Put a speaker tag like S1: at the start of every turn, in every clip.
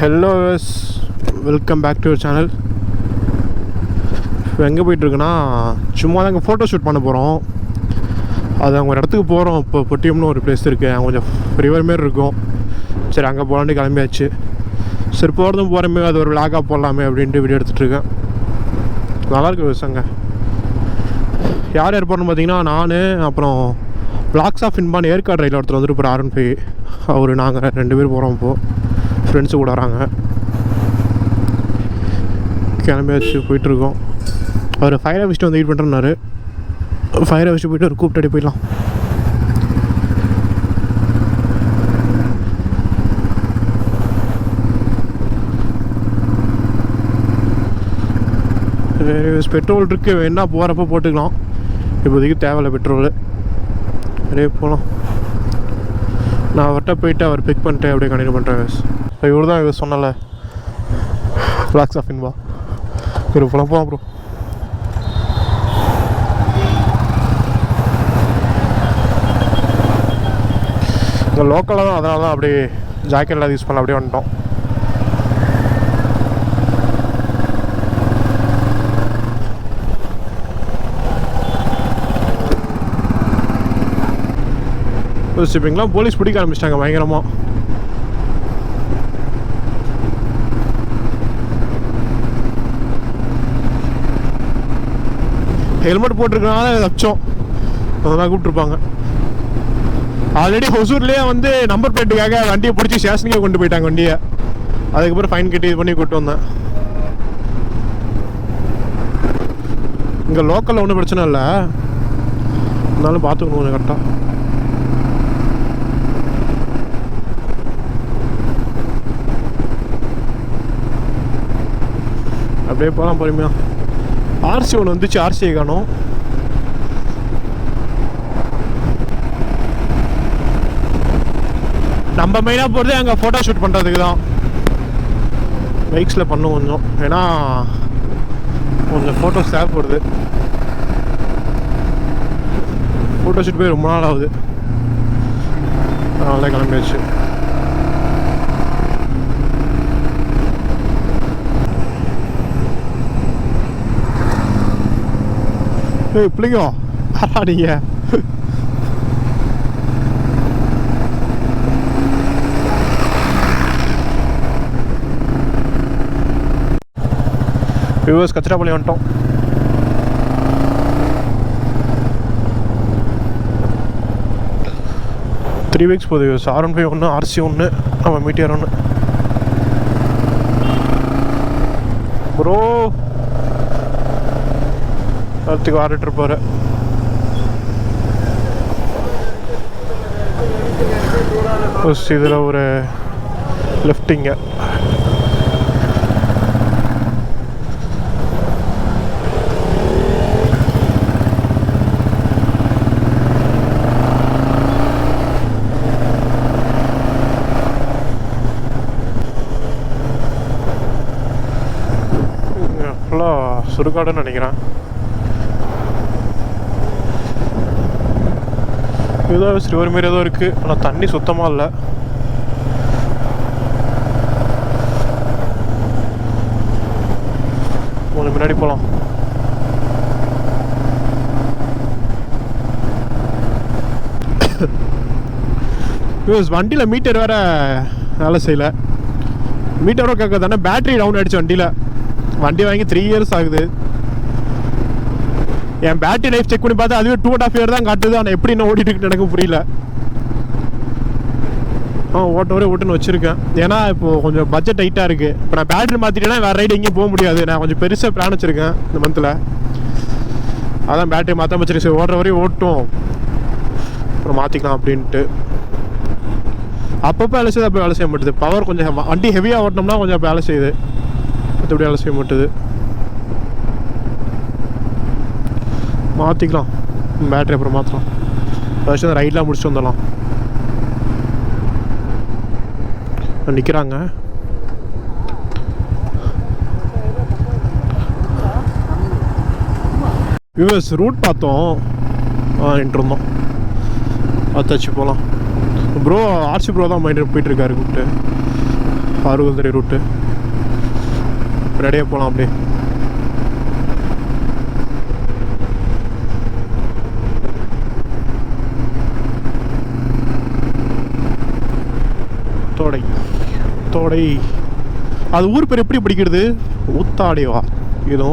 S1: Hello welcome back to your channel. இப்போ எங்கே போயிட்டுருக்குன்னா சும்மா தான் இங்கே ஃபோட்டோ ஷூட் பண்ண போகிறோம். அது அங்கே ஒரு இடத்துக்கு போகிறோம். இப்போ பொட்டியம்னு ஒரு பிளேஸ் இருக்குது, அங்கே கொஞ்சம் ரிவர் மாரி இருக்கும். சரி அங்கே போகலான்ட்டு கிளம்பியாச்சு. சரி போகிறதும் போகிறமே அது ஒரு விளாகாக போடலாமே அப்படின்ட்டு வீடியோ எடுத்துகிட்ருக்கேன். நல்லாயிருக்கு விவசாயங்க. யார் யார் போகிறோன்னு பார்த்தீங்கன்னா நான், அப்புறம் பிளாக்ஸ் ஆஃப் இன்பான் ஏற்காடு ரயில் ஒருத்தர் வந்துட்டு இப்போ R15 அவர் நாங்கள் 2 பேர் போகிறோம். இப்போது ஃப்ரெண்ட்ஸு கூட வராங்க. கிளம்பியாச்சு போயிட்டுருக்கோம். அவர் ஃபயரை வச்சுட்டு வந்து வெயிட் பண்ணுறேன்னாரு. ஃபயரை வச்சுட்டு போயிட்டு ஒரு கூப்பிட்டு போயிடலாம். பெட்ரோல் இருக்குது, வேணா போகிறப்ப போட்டுக்கலாம். இப்போதைக்கு தேவையில்லை பெட்ரோலு. அப்படியே போகலாம். நான் அவர்கிட்ட போயிட்டு அவர் பிக் பண்ணிட்டு அப்படியே கண்டினியூ பண்ணுறேன். இப்போ இவர் தான் இவர் சொன்னல பிளாக்ஸ் ஆஃப் இன்பா இவர் போகலாம் அப்புறம் இங்கே லோக்கலாக தான், அதனால தான் அப்படியே ஜாக்கெட்லாம் யூஸ் பண்ணலாம். அப்படியே வந்துட்டோம். யோசிப்பீங்களா, போலீஸ் பிடிக்க ஆரம்பிச்சிட்டாங்க பயங்கரமாக. ஹெல்மெட் போட்டிருக்கனால லட்சம் அதெல்லாம் கூப்பிட்ருப்பாங்க. ஆல்ரெடி ஹொசூர்லேயே வந்து நம்பர் பிளேட்டுக்காக வண்டியை பிடிச்சி ஸ்டேஷனுக்கே கொண்டு போயிட்டாங்க வண்டியை. அதுக்கப்புறம் ஃபைன் கட்டி இது பண்ணி கூப்பிட்டு வந்தேன். இங்கே லோக்கலில் ஒன்றும் பிரச்சனை இல்லை, இருந்தாலும் பார்த்துக்கணும் கொஞ்சம் கரெக்டாக. அப்படியே போகலாம் பொறுமையாக. ஆர்சி ஒன்று வந்துச்சு, ஆர்சியை காணும். நம்ம மெயினாக போகிறது அங்கே ஃபோட்டோ ஷூட் பண்ணுறதுக்கு தான். பைக்ஸில் பண்ணும் கொஞ்சம், ஏன்னா கொஞ்சம் ஃபோட்டோஸ் தேவைப்படுது. ஃபோட்டோ ஷூட் போய் ரொம்ப நாள் ஆகுது, அதனால கிளம்பியாச்சு. பிள்ளைங்க ஆடாதீங்க. வியூவர்ஸ் கச்சிராப்பள்ளி வந்துட்டோம். த்ரீ வீக்ஸ் போகுது. R15 ஒன்று, RC ஒன்று, நம்ம மீட்டியர் ஒன்று. ப்ரோ அடுத்துக்கு ஆடிட்டு இருப்பாரு. இதில் ஒரு லெஃப்டிங்க. ஃபுல்லாக சுடுகாடுன்னு நினைக்கிறேன். ஏதோ ரிவர் மாரி ஏதோ இருக்குது, ஆனால் தண்ணி சுத்தமாக இல்லை. கொஞ்சம் முன்னாடி போகலாம். வண்டியில் மீட்டர் வேறு வேலை செய்யலை. மீட்டரும் கேட்க தானே பேட்ரி டவுன் ஆகிடுச்சு வண்டியில். வண்டி வாங்கி 3 இயர்ஸ் ஆகுது. என் பேட்டரி லைஃப் செக் பண்ணி பார்த்தா அதுவே 2.5 இயர் தான் காட்டுது. ஆனால் எப்படி நான் ஓடிட்டு இருக்கு எனக்கு புரியல. ஓட்ட வரை ஓட்டுன்னு வச்சுருக்கேன். ஏன்னா இப்போது கொஞ்சம் பட்ஜெட் டைட்டாக இருக்குது. இப்போ நான் பேட்டரி மாற்றிட்டேன்னா வேறு ரைடு எங்கேயும் போக முடியாது. நான் கொஞ்சம் பெருசாக பிளான் வச்சுருக்கேன் இந்த மந்தில். அதான் பேட்டரி மாற்ற வச்சுருக்கேன். சரி ஓடுற வரையும் ஓட்டும், அப்புறம் மாற்றிக்கலாம் அப்படின்ட்டு. அப்பப்போ வேலை செய்யுது, அப்போ வேலை செய்ய மாட்டுது. பவர் கொஞ்சம் வண்டி ஹெவியாக ஓட்டினோம்னா கொஞ்சம் வேலை செய்யுது, மற்றபடி வேலை செய்ய மாட்டுது. மாற்றிக்கலாம் பேட்டரி, அப்புறம் மாற்றலாம். ஃபர்ஸ்ட் ரைட்லாம் முடிச்சுட்டு வந்துடலாம். நிற்கிறாங்க. யூஎஸ் ரூட் பார்த்தோம், இருந்தோம். பார்த்தாச்சு போகலாம். ப்ரோ ஆர்சி ப்ரோ தான் மைண்ட் போயிட்டுருக்காரு கூப்பிட்டு. ஆறுகுதிரை ரூட்டு ரெடியாக போகலாம் அப்படியே. தோடை தோடை அது ஊர் பேர் எப்படி பிடிக்கிறது? ஊத்தாடிவா ஏதோ.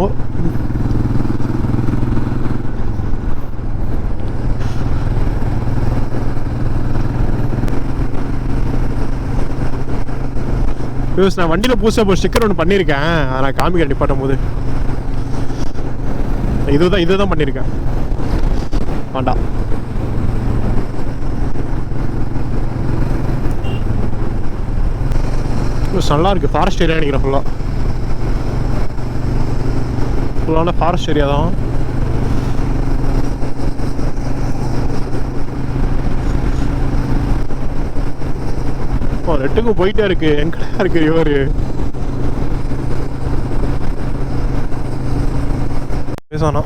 S1: நான் வண்டியில் புதுசாக இப்போ ஸ்டிக்கர் ஒன்று பண்ணியிருக்கேன். அதை நான் காமிக்கிறேன் நிப்பாட்டும் போது. இதுதான் பண்ணியிருக்கேன். வேண்டாம். நல்லா இருக்குது. ஃபாரஸ்ட் ஏரியா நினைக்கிறேன். ஃபுல்லான ஃபாரஸ்ட் ஏரியா தான். ரெட்டுக்கும் போயிட்டே இருக்கு. எங்கடா இருக்கு ரிவர்? பேசானா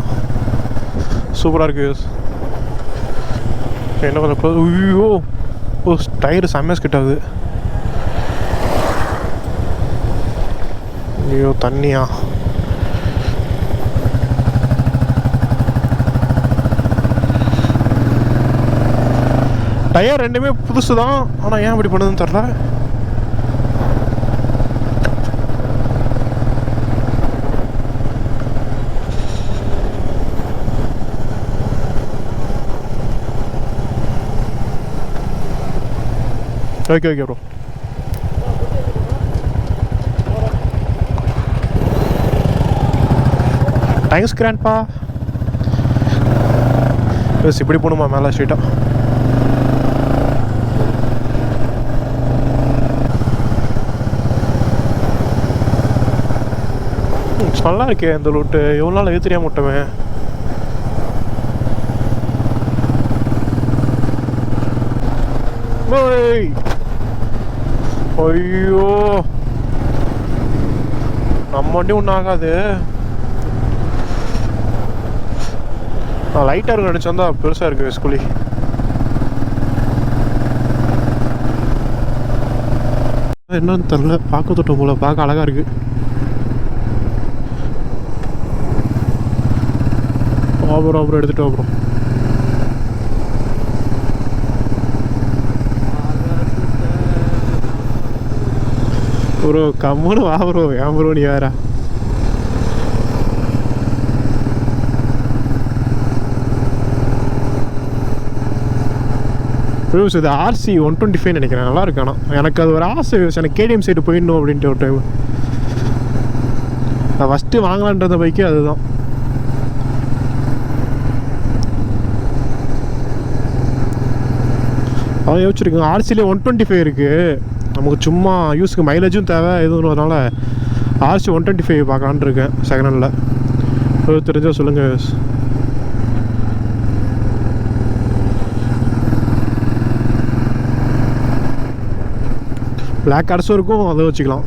S1: சூப்பராக இருக்கு. என்ன பண்ண? ஐயோ டயர் செம்மஸ் கிட்ட ஆகுது. ஐயோ தண்ணியா? டயர் ரெண்டுமே புதுசு தான். ஆனால் ஏன் இப்படி பண்ணுதுன்னு தெரில. Okay okay bro. Thanks grandpa. Bus இப்படி போகணுமா மேலே ஸ்ட்ரெயிட்டாக? நல்லா இருக்கே இந்த ரூட்டு. எவ்வளோ நாள் எது தெரியாம விட்டவன். ஐயோ நம்ம வண்டி ஒன்றும் ஆகாது. லைட்டாக இருக்கும் நினச்சி வந்தா பெருசாக இருக்குது ஸ்கூலி. என்னன்னு தெரில. பார்க்க தொட்டம் போல. பார்க்க அழகாக இருக்குது. அப்புறம் எடுத்துகிட்டு அப்புறம் ப்ரோ கம்முன்னு வா ப்ரோ. ஏன் ப்ரோ நீ வேற? ப்ரூஸ் இது RC 125 நினைக்கிறேன். நல்லா இருக்கு. ஆனால் எனக்கு அது ஒரு ஆசை. எனக்கு KTM சைடு போயிடணும் அப்படின்ட்டு ஒரு டைம். நான் ஃபஸ்ட்டு வாங்கலான்ற பைக்கு அதுதான். அதான் யோசிச்சிருக்கேன். RCலே 125 இருக்குது. நமக்கு சும்மா யூஸுக்கு மைலேஜும் தேவை எதுவும். அதனால் RC 125 பார்க்கலான்னு இருக்கேன் செகண்ட் ஹேண்டில். தெரிஞ்சால் சொல்லுங்கள். பிளாக் கார்ஸும் இருக்கும். அதை வச்சுக்கலாம்.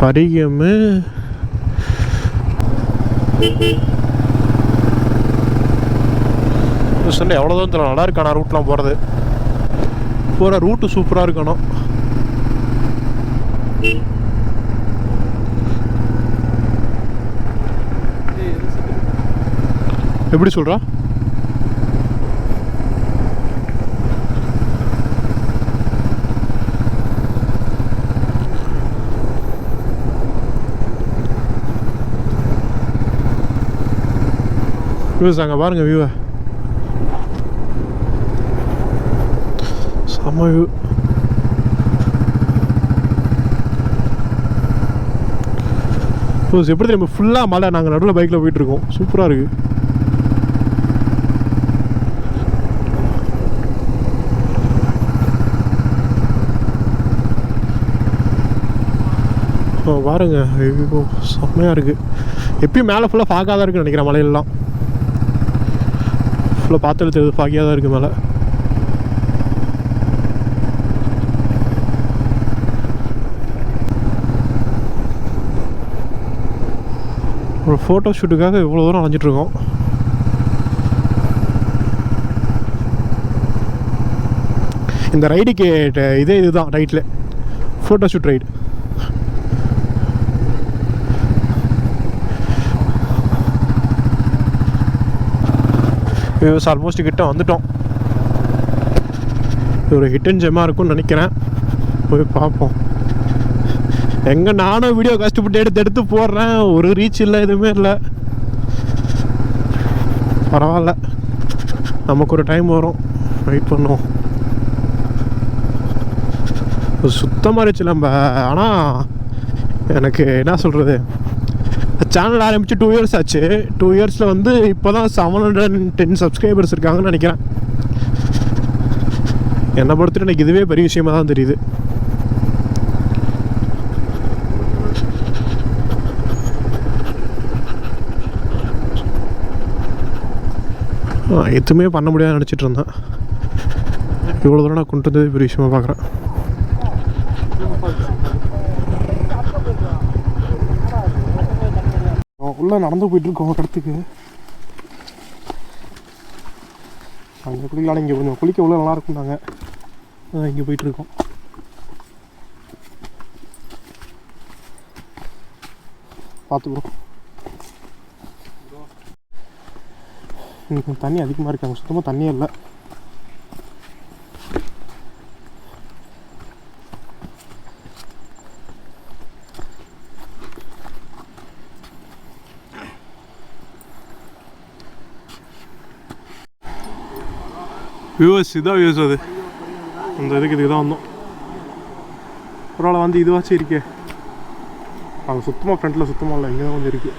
S1: பரிகமு சொல்லி எவ்வளோ தான் தெரியல. நல்லா இருக்கானா ரூட்லாம் போகிறது. போகிற ரூட்டு சூப்பராக இருக்கணும். எப்படி சொல்கிறா? அங்கே பாருங்க வியூவை. செம்ம வியூ. எப்படி தெரியுமா? ஃபுல்லாக மழை. நாங்கள் நடுவில் பைக்கில் போயிட்டுருக்கோம். சூப்பராக இருக்குது. பாருங்க ஐயோ செம்மையாக இருக்குது. எப்பயும் மேலே ஃபுல்லாக ஃபாகாக தான் இருக்குன்னு நினைக்கிறேன். மலையிலலாம் ஃபுல்லாக பார்த்து தெரியுது. ஃபாகியாக தான் இருக்குது மேலே. ஒரு ஃபோட்டோ ஷூட்டுக்காக இவ்வளோ தூரம் அலைஞ்சிட்ருக்கோம். இந்த ரைடுக்கு இதுதான் ரைட்டில் ஃபோட்டோ ஷூட் ரைடு. ஆல்மோஸ்ட் கிட்ட வந்துட்டோம். ஒரு ஹிட் அண்ட் ஜெம்மாக இருக்கும்னு நினைக்கிறேன். போய் பார்ப்போம். எங்கே நானும் வீடியோ கஷ்டப்பட்டு எடுத்து போடுறேன், ஒரு ரீச் இல்லை, எதுவுமே இல்லை. பரவாயில்ல, நமக்கு ஒரு டைம் வரும், வெயிட் பண்ணுவோம். சுத்தமாக இருந்துச்சு நம்ம. ஆனால் எனக்கு என்ன சொல்கிறது, சேனல் ஆரம்பித்து 2 இயர்ஸ் ஆச்சு. 2 இயர்ஸில் வந்து இப்போ தான் 710 சப்ஸ்கிரைபர்ஸ் இருக்காங்கன்னு நினைக்கிறேன். என்னை பொறுத்துட்டு எனக்கு இதுவே பெரிய விஷயமாக தான் தெரியுது. எதுவுமே பண்ண முடியாது நினச்சிட்டு இருந்தேன். இவ்வளோ தூரம் நான் கொண்டு வந்தது பெரிய விஷயமாக பார்க்குறேன். உள்ளே நடந்து போயிட்டுருக்கோம் ஒரு இடத்துக்கு. அங்கே குளிக்கலாம், இங்கே கொஞ்சம் குளிக்க உள்ள நல்லாயிருக்கும். நாங்கள் இங்கே போயிட்டுருக்கோம். பார்த்துக்குறோம். தண்ணி அதிகமாக இருக்காங்க, சுத்தமாக தண்ணியே இல்லை. வியூவர்ஸ், இதான் வியூஸ். அது அந்த இதுக்கு தான் வந்தோம். பரவாயில்ல, வந்து இதுவாச்சும் இருக்கே. அங்கே சுத்தமாக ஃப்ரண்ட்டில் சுத்தமாக இல்லை, இங்கே தான் கொஞ்சம் இருக்குது.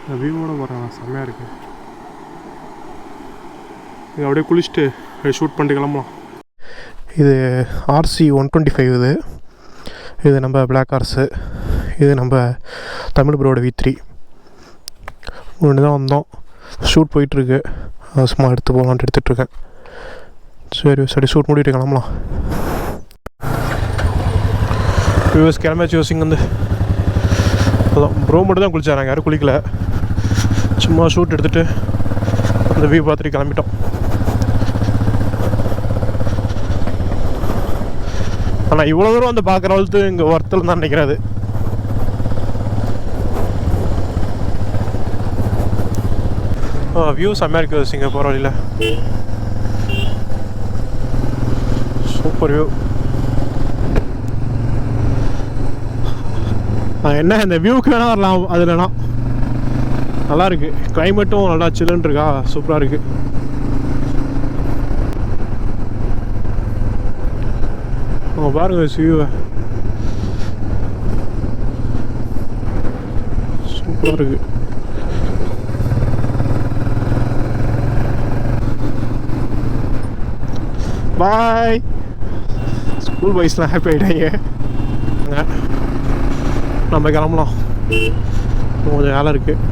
S1: இந்த வியூவோட போகிறாங்க, செம்மையாக இருக்குது. இது அப்படியே குளிச்சுட்டு ஷூட் பண்ணிட்டு கிளம்பலாம். இது RC 125. இது நம்ம பிளாக் ஹார்ஸு. இது நம்ம தமிழ் ப்ரோட V3. ஒன்று தான் வந்தோம். ஷூட் போயிட்டுருக்கு, சும்மா எடுத்து போகலான்ட்டு எடுத்துகிட்ருக்கேன். சரி ஷூட் முடிவிட்டு கிளம்பலாம். வியூவர்ஸ், கிளம்பியாச்சு. யோசிங்க வந்து அதான் ப்ரோ மட்டும் தான் குளிச்சாங்க, யாரும் குளிக்கல. சும்மா ஷூட் எடுத்துகிட்டு அந்த வியூ பார்த்துட்டு கிளம்பிட்டோம். ஆனால் இவ்வளோ தூரம் வந்து பார்க்குற அளவுக்கு இங்கே ஒர்த்தில் தான் நினைக்கிறாது. வியூ செம்மையாக இருக்குது சிங்கப்பூர் வழியில். Super view. என்ன இந்த வியூக்கு வேணால் வரலாம். அது இல்லைனா நல்லா இருக்குது. கிளைமேட்டும் நல்லா சில்லுன்னு இருக்கா, சூப்பராக இருக்குது. பாருங்க வியூவை, சூப்பராக இருக்குது. பாய். ஸ்கூல் பாய்ஸ்லாம் ஹாப்பி ஆகிட்டாங்க. நம்ம கிளம்பலாம், கொஞ்சம் வேலை இருக்குது.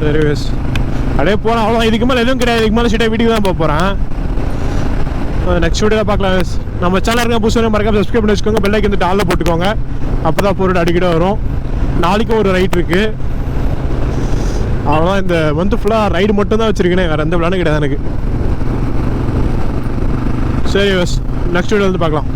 S1: சரி வேஸ், அப்படியே போகிறேன். அவ்வளோ இதுக்கு மேலே எதுவும் கிடையாது. இதுக்கு மேலே சீட்டாக வீட்டுக்கு தான் போக போகிறேன். நெக்ஸ்ட் வீடியோவில் பார்க்கலாம் வேஸ். நம்ம சேனல் இருக்க புதுசாக மறக்காம சப்ஸ்கிரைப் பண்ணி வச்சுக்கோங்க. பெல் ஐக்கன் ஆளில் போட்டுக்கோங்க, அப்போ தான் பொருள் அடிக்கடி வரும். நாளைக்கும் ஒரு ரைட் இருக்குது. அவ்வளோதான். இந்த மந்த் ஃபுல்லாக ரைடு மட்டும் தான் வச்சுருக்கேன், வேறு எந்த பிளானும் கிடையாது எனக்கு. சரி வேஸ், நெக்ஸ்ட் வீடியோ வந்து பார்க்கலாம்.